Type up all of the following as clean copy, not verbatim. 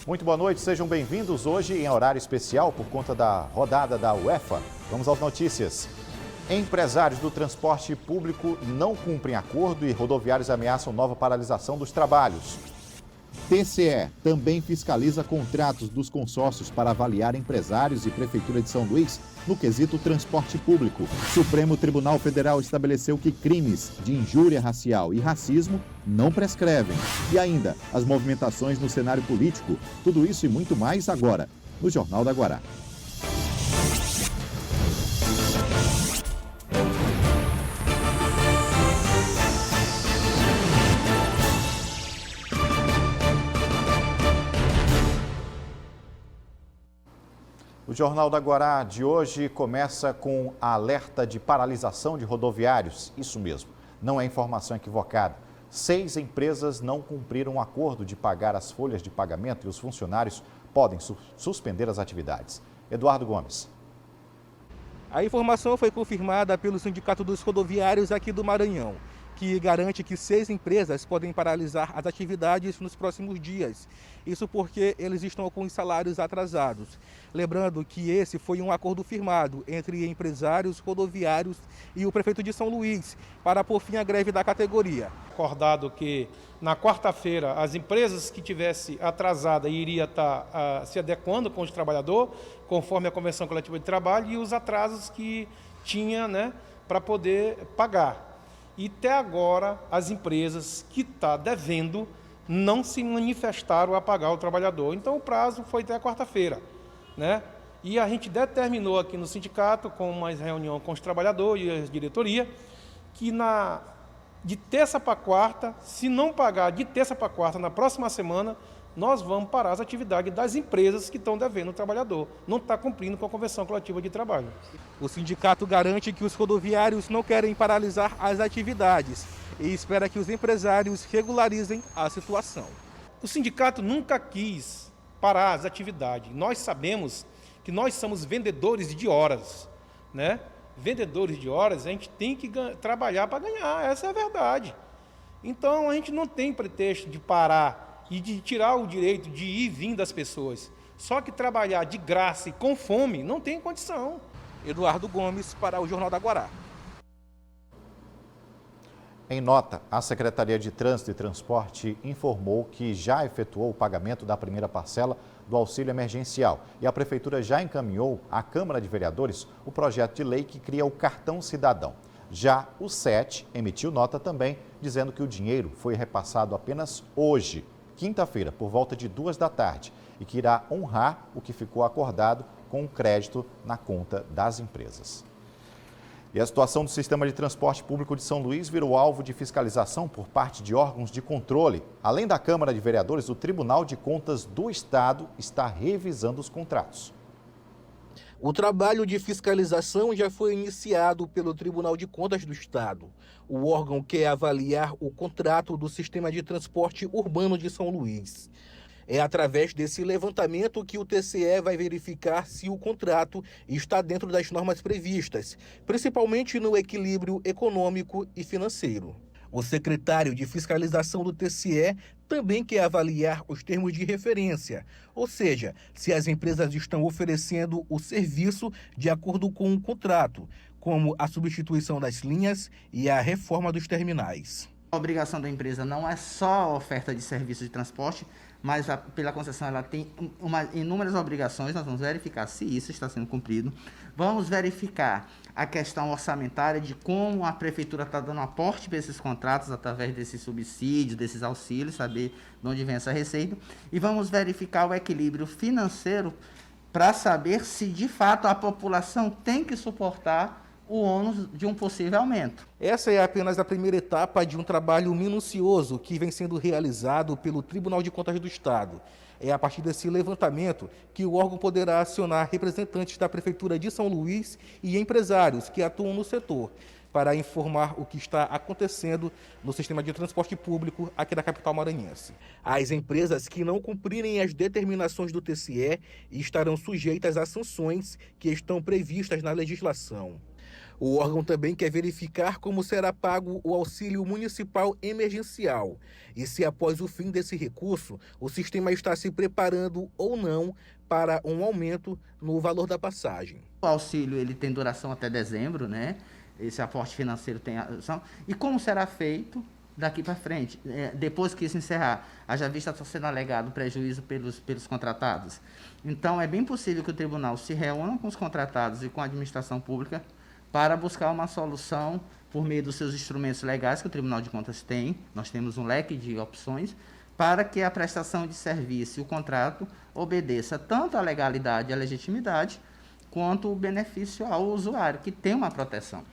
Muito boa noite, sejam bem-vindos hoje em horário especial por conta da rodada da UEFA. Vamos às notícias. Empresários do transporte público não cumprem acordo e rodoviários ameaçam nova paralisação dos trabalhos. TCE também fiscaliza contratos dos consórcios para avaliar empresários e Prefeitura de São Luís no quesito transporte público. Supremo Tribunal Federal estabeleceu que crimes de injúria racial e racismo não prescrevem. E ainda, as movimentações no cenário político. Tudo isso e muito mais agora, no Jornal da Guará. O Jornal da Guará de hoje começa com alerta de paralisação de rodoviários. Isso mesmo, não é informação equivocada. 6 empresas não cumpriram o acordo de pagar as folhas de pagamento e os funcionários podem suspender as atividades. Eduardo Gomes. A informação foi confirmada pelo Sindicato dos Rodoviários aqui do Maranhão, que garante que 6 empresas podem paralisar as atividades nos próximos dias. Isso porque eles estão com os salários atrasados. Lembrando que esse foi um acordo firmado entre empresários, rodoviários e o prefeito de São Luís para pôr fim à greve da categoria. Acordado que na quarta-feira as empresas que tivessem atrasada iria estar se adequando com o trabalhador, conforme a Convenção Coletiva de Trabalho, e os atrasos que tinha, para poder pagar. E até agora as empresas que estão devendo não se manifestaram a pagar o trabalhador. Então o prazo foi até quarta-feira, E a gente determinou aqui no sindicato, com uma reunião com os trabalhadores e a diretoria, que de terça para quarta, se não pagar de terça para quarta na próxima semana, nós vamos parar as atividades das empresas que estão devendo o trabalhador. Não está cumprindo com a Convenção Coletiva de Trabalho. O sindicato garante que os rodoviários não querem paralisar as atividades e espera que os empresários regularizem a situação. O sindicato nunca quis parar as atividades. Nós sabemos que nós somos vendedores de horas, Vendedores de horas, a gente tem que trabalhar para ganhar, essa é a verdade. Então, a gente não tem pretexto de parar e de tirar o direito de ir e vir das pessoas. Só que trabalhar de graça e com fome não tem condição. Eduardo Gomes para o Jornal da Guará. Em nota, a Secretaria de Trânsito e Transporte informou que já efetuou o pagamento da primeira parcela do auxílio emergencial e a Prefeitura já encaminhou à Câmara de Vereadores o projeto de lei que cria o Cartão Cidadão. Já o SET emitiu nota também dizendo que o dinheiro foi repassado apenas hoje, quinta-feira, por volta de 2 da tarde, e que irá honrar o que ficou acordado com o crédito na conta das empresas. E a situação do sistema de transporte público de São Luís virou alvo de fiscalização por parte de órgãos de controle. Além da Câmara de Vereadores, o Tribunal de Contas do Estado está revisando os contratos. O trabalho de fiscalização já foi iniciado pelo Tribunal de Contas do Estado. O órgão quer avaliar o contrato do sistema de transporte urbano de São Luís. É através desse levantamento que o TCE vai verificar se o contrato está dentro das normas previstas, principalmente no equilíbrio econômico e financeiro. O secretário de fiscalização do TCE também quer avaliar os termos de referência, ou seja, se as empresas estão oferecendo o serviço de acordo com o contrato, como a substituição das linhas e a reforma dos terminais. A obrigação da empresa não é só a oferta de serviços de transporte, mas pela concessão ela tem inúmeras obrigações. Nós vamos verificar se isso está sendo cumprido. Vamos verificar a questão orçamentária de como a prefeitura está dando aporte para esses contratos através desses subsídios, desses auxílios, saber de onde vem essa receita. E vamos verificar o equilíbrio financeiro para saber se de fato a população tem que suportar o ônus de um possível aumento. Essa é apenas a primeira etapa de um trabalho minucioso que vem sendo realizado pelo Tribunal de Contas do Estado. É a partir desse levantamento que o órgão poderá acionar representantes da Prefeitura de São Luís e empresários que atuam no setor para informar o que está acontecendo no sistema de transporte público aqui da capital maranhense. As empresas que não cumprirem as determinações do TCE estarão sujeitas a sanções que estão previstas na legislação. O órgão também quer verificar como será pago o auxílio municipal emergencial e se, após o fim desse recurso, o sistema está se preparando ou não para um aumento no valor da passagem. O auxílio ele tem duração até dezembro, né? Esse aporte financeiro tem ação. E como será feito daqui para frente? Depois que isso encerrar, haja vista está sendo alegado prejuízo pelos contratados. Então, é bem possível que o tribunal se reúna com os contratados e com a administração pública para buscar uma solução por meio dos seus instrumentos legais que o Tribunal de Contas tem. Nós temos um leque de opções para que a prestação de serviço e o contrato obedeça tanto à legalidade e à legitimidade, quanto o benefício ao usuário, que tem uma proteção.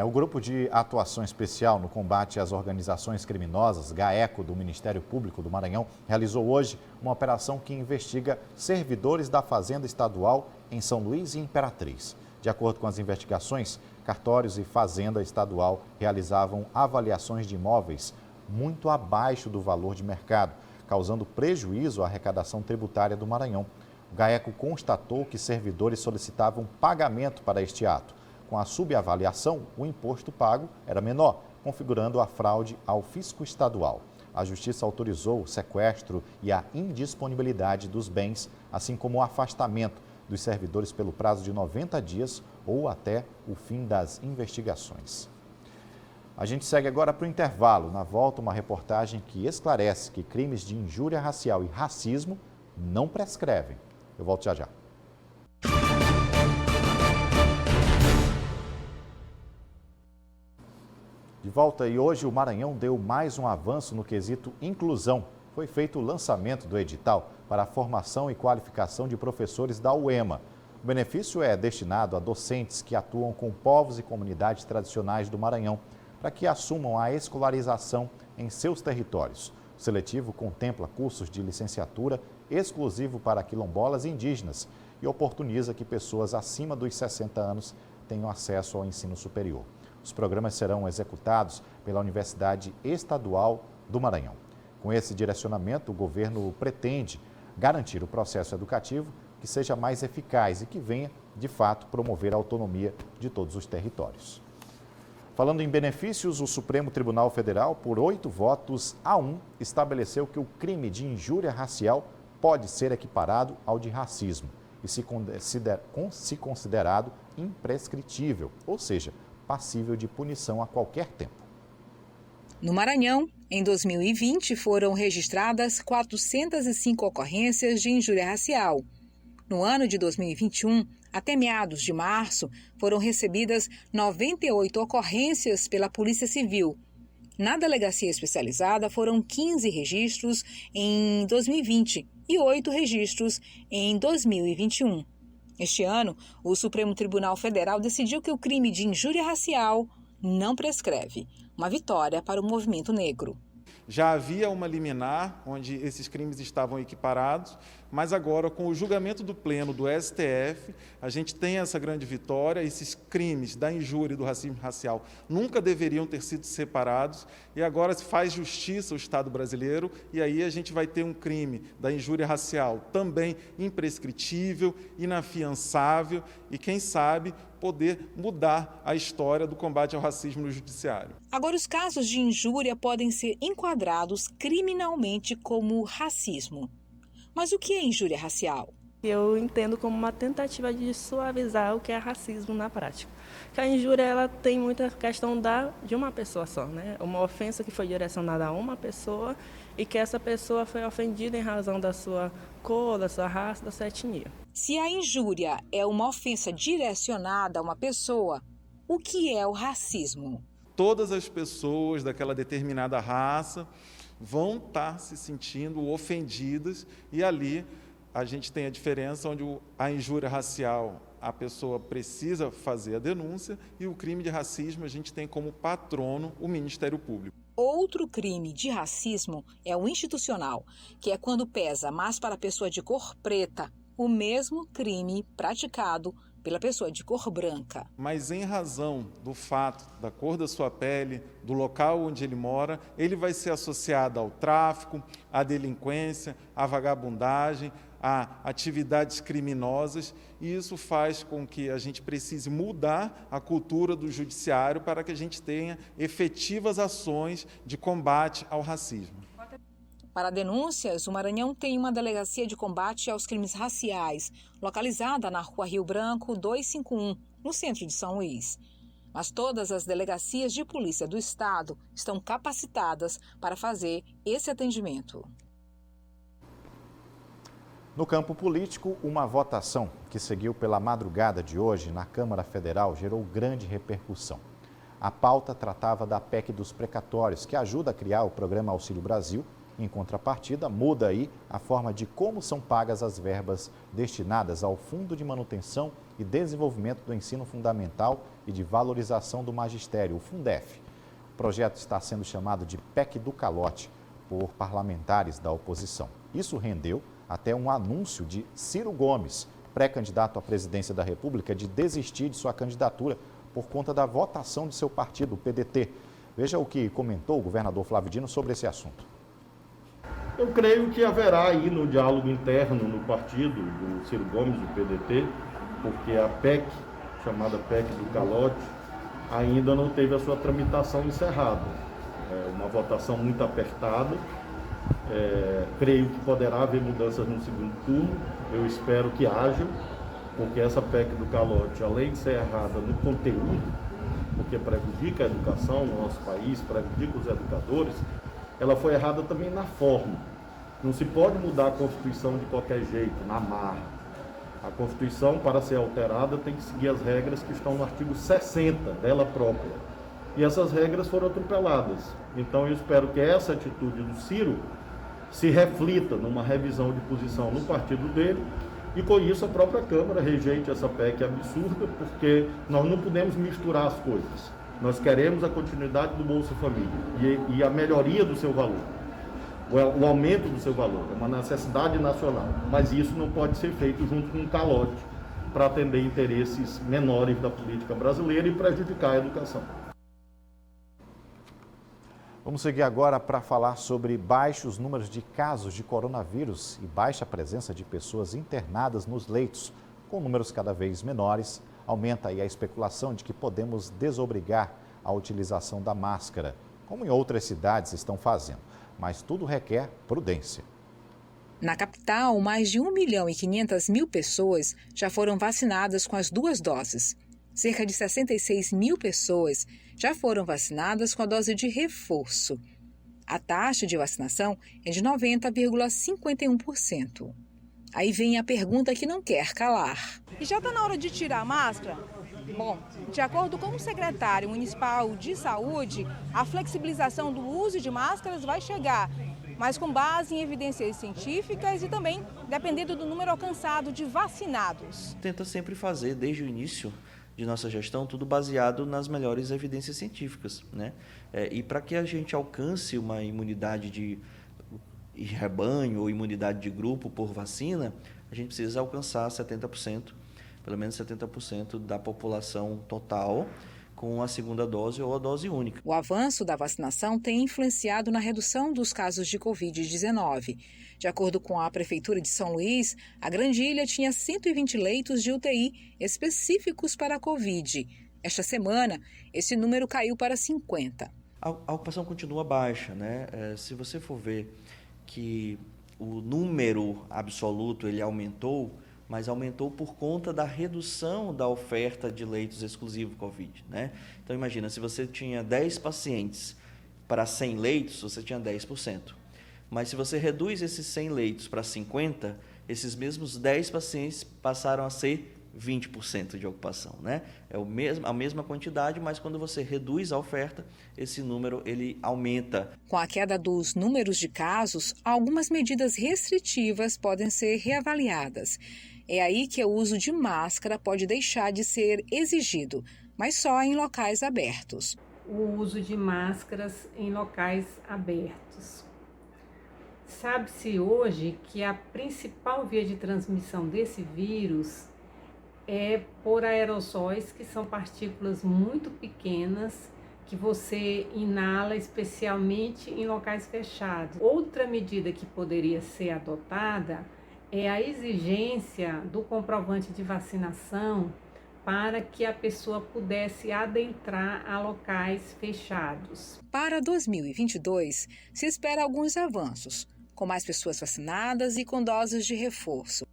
O Grupo de Atuação Especial no Combate às Organizações Criminosas, GAECO, do Ministério Público do Maranhão, realizou hoje uma operação que investiga servidores da Fazenda Estadual em São Luís e Imperatriz. De acordo com as investigações, cartórios e Fazenda Estadual realizavam avaliações de imóveis muito abaixo do valor de mercado, causando prejuízo à arrecadação tributária do Maranhão. O GAECO constatou que servidores solicitavam pagamento para este ato. Com a subavaliação, o imposto pago era menor, configurando a fraude ao fisco estadual. A Justiça autorizou o sequestro e a indisponibilidade dos bens, assim como o afastamento dos servidores pelo prazo de 90 dias ou até o fim das investigações. A gente segue agora para o intervalo. Na volta, uma reportagem que esclarece que crimes de injúria racial e racismo não prescrevem. Eu volto já já. De volta, e hoje o Maranhão deu mais um avanço no quesito inclusão. Foi feito o lançamento do edital para a formação e qualificação de professores da UEMA. O benefício é destinado a docentes que atuam com povos e comunidades tradicionais do Maranhão, para que assumam a escolarização em seus territórios. O seletivo contempla cursos de licenciatura exclusivo para quilombolas e indígenas e oportuniza que pessoas acima dos 60 anos tenham acesso ao ensino superior. Os programas serão executados pela Universidade Estadual do Maranhão. Com esse direcionamento, o governo pretende garantir o processo educativo que seja mais eficaz e que venha, de fato, promover a autonomia de todos os territórios. Falando em benefícios, o Supremo Tribunal Federal, por 8 votos a 1, estabeleceu que o crime de injúria racial pode ser equiparado ao de racismo e se considerado imprescritível, ou seja, passível de punição a qualquer tempo. No Maranhão, em 2020, foram registradas 405 ocorrências de injúria racial. No ano de 2021, até meados de março, foram recebidas 98 ocorrências pela Polícia Civil. Na Delegacia Especializada, foram 15 registros em 2020 e 8 registros em 2021. Este ano, o Supremo Tribunal Federal decidiu que o crime de injúria racial não prescreve. Uma vitória para o movimento negro. Já havia uma liminar onde esses crimes estavam equiparados, mas agora, com o julgamento do Pleno do STF, a gente tem essa grande vitória. Esses crimes da injúria e do racismo racial nunca deveriam ter sido separados, e agora se faz justiça o Estado brasileiro, e aí a gente vai ter um crime da injúria racial também imprescritível, inafiançável, e quem sabe poder mudar a história do combate ao racismo no judiciário. Agora, os casos de injúria podem ser enquadrados criminalmente como racismo. Mas o que é injúria racial? Eu entendo como uma tentativa de suavizar o que é racismo na prática. Que a injúria ela tem muita questão de uma pessoa só, né? Uma ofensa que foi direcionada a uma pessoa e que essa pessoa foi ofendida em razão da sua cor, da sua raça, da sua etnia. Se a injúria é uma ofensa direcionada a uma pessoa, o que é o racismo? Todas as pessoas daquela determinada raça vão estar se sentindo ofendidas, e ali a gente tem a diferença onde a injúria racial, a pessoa precisa fazer a denúncia, e o crime de racismo a gente tem como patrono o Ministério Público. Outro crime de racismo é o institucional, que é quando pesa mais para a pessoa de cor preta, o mesmo crime praticado pela pessoa de cor branca. Mas em razão do fato da cor da sua pele, do local onde ele mora, ele vai ser associado ao tráfico, à delinquência, à vagabundagem, a atividades criminosas, e isso faz com que a gente precise mudar a cultura do judiciário para que a gente tenha efetivas ações de combate ao racismo. Para denúncias, o Maranhão tem uma delegacia de combate aos crimes raciais, localizada na Rua Rio Branco 251, no centro de São Luís. Mas todas as delegacias de polícia do estado estão capacitadas para fazer esse atendimento. No campo político, uma votação que seguiu pela madrugada de hoje na Câmara Federal gerou grande repercussão. A pauta tratava da PEC dos precatórios, que ajuda a criar o programa Auxílio Brasil. Em contrapartida, muda aí a forma de como são pagas as verbas destinadas ao Fundo de Manutenção e Desenvolvimento do Ensino Fundamental e de Valorização do Magistério, o Fundef. O projeto está sendo chamado de PEC do Calote por parlamentares da oposição. Isso rendeu até um anúncio de Ciro Gomes, pré-candidato à presidência da República, de desistir de sua candidatura por conta da votação de seu partido, o PDT. Veja o que comentou o governador Flávio Dino sobre esse assunto. Eu creio que haverá aí no diálogo interno no partido do Ciro Gomes, do PDT, porque a PEC, chamada PEC do Calote, ainda não teve a sua tramitação encerrada. É uma votação muito apertada. Creio que poderá haver mudanças no segundo turno. Eu espero que haja, porque essa PEC do Calote, além de ser errada no conteúdo, porque prejudica a educação no nosso país, prejudica os educadores, ela foi errada também na forma. Não se pode mudar a Constituição de qualquer jeito, na marra. A Constituição, para ser alterada, tem que seguir as regras que estão no artigo 60 dela própria. E essas regras foram atropeladas. Então eu espero que essa atitude do Ciro se reflita numa revisão de posição no partido dele e com isso a própria Câmara rejeite essa PEC absurda, porque nós não podemos misturar as coisas. Nós queremos a continuidade do Bolsa Família e a melhoria do seu valor, o aumento do seu valor, é uma necessidade nacional, mas isso não pode ser feito junto com um calote para atender interesses menores da política brasileira e prejudicar a educação. Vamos seguir agora para falar sobre baixos números de casos de coronavírus e baixa presença de pessoas internadas nos leitos. Com números cada vez menores, aumenta aí a especulação de que podemos desobrigar a utilização da máscara, como em outras cidades estão fazendo. Mas tudo requer prudência. Na capital, mais de 1.500.000 pessoas já foram vacinadas com as 2 doses. Cerca de 66 mil pessoas já foram vacinadas com a dose de reforço. A taxa de vacinação é de 90,51%. Aí vem a pergunta que não quer calar. E já está na hora de tirar a máscara? Bom, de acordo com o secretário municipal de saúde, a flexibilização do uso de máscaras vai chegar, mas com base em evidências científicas e também dependendo do número alcançado de vacinados. Tenta sempre fazer, desde o início de nossa gestão, tudo baseado nas melhores evidências científicas, né? E para que a gente alcance uma imunidade de rebanho ou imunidade de grupo por vacina, a gente precisa alcançar 70%, pelo menos 70% da população total com a segunda dose ou a dose única. O avanço da vacinação tem influenciado na redução dos casos de Covid-19. De acordo com a Prefeitura de São Luís, a Grande Ilha tinha 120 leitos de UTI específicos para a Covid. Esta semana, esse número caiu para 50. A ocupação continua baixa, né? Se você for ver que o número absoluto ele aumentou, mas aumentou por conta da redução da oferta de leitos exclusivos Covid, né? Então, imagina, se você tinha 10 pacientes para 100 leitos, você tinha 10%. Mas se você reduz esses 100 leitos para 50, esses mesmos 10 pacientes passaram a ser 20% de ocupação, né? É a mesma quantidade, mas quando você reduz a oferta, esse número ele aumenta. Com a queda dos números de casos, algumas medidas restritivas podem ser reavaliadas. É aí que o uso de máscara pode deixar de ser exigido, mas só em locais abertos. O uso de máscaras em locais abertos. Sabe-se hoje que a principal via de transmissão desse vírus é por aerossóis, que são partículas muito pequenas que você inala, especialmente em locais fechados. Outra medida que poderia ser adotada é a exigência do comprovante de vacinação para que a pessoa pudesse adentrar a locais fechados. Para 2022, se espera alguns avanços, com mais pessoas vacinadas e com doses de reforço.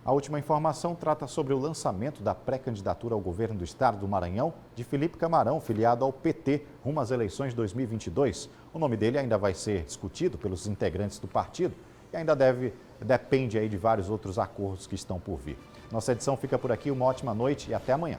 A última informação trata sobre o lançamento da pré-candidatura ao governo do estado do Maranhão de Felipe Camarão, filiado ao PT, rumo às eleições de 2022. O nome dele ainda vai ser discutido pelos integrantes do partido e ainda depende aí de vários outros acordos que estão por vir. Nossa edição fica por aqui, uma ótima noite e até amanhã.